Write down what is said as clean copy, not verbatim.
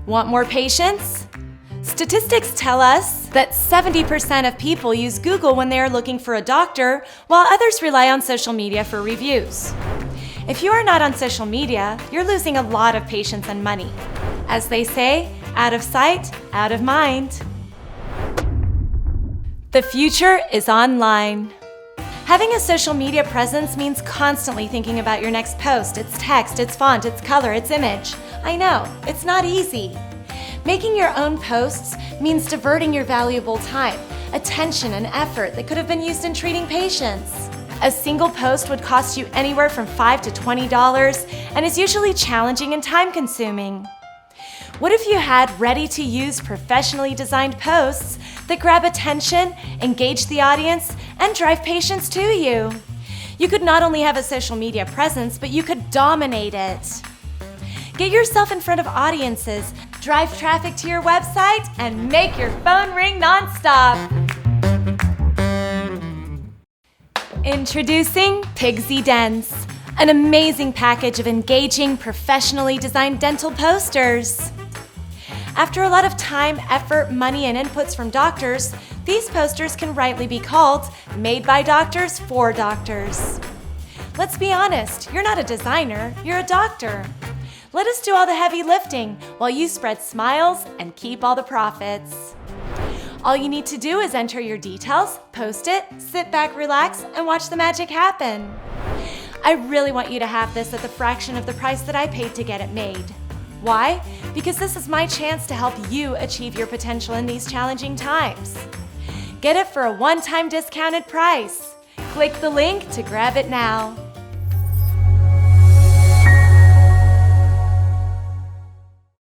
Want more patience? Statistics tell us that 70% of people use Google when they are looking for a doctor, while others rely on social media for reviews. If you are not on social media, you're losing a lot of patience and money. As they say, out of sight, out of mind. The future is online. Having a social media presence means constantly thinking about your next post, its text, its font, its color, its image. I know, it's not easy. Making your own posts means diverting your valuable time, attention, and effort that could have been used in treating patients. A single post would cost you anywhere from $5 to $20 and is usually challenging and time-consuming. What if you had ready-to-use, professionally designed posts that grab attention, engage the audience, and drive patients to you? You could not only have a social media presence, but you could dominate it. Get yourself in front of audiences, drive traffic to your website, and make your phone ring nonstop. Introducing Pigsy Dents, an amazing package of engaging, professionally designed dental posters. After a lot of time, effort, money, and inputs from doctors, these posters can rightly be called made by doctors for doctors. Let's be honest, you're not a designer, you're a doctor. Let us do all the heavy lifting while you spread smiles and keep all the profits. All you need to do is enter your details, post it, sit back, relax, and watch the magic happen. I really want you to have this at the fraction of the price that I paid to get it made. Why? Because this is my chance to help you achieve your potential in these challenging times. Get it for a one-time discounted price. Click the link to grab it now.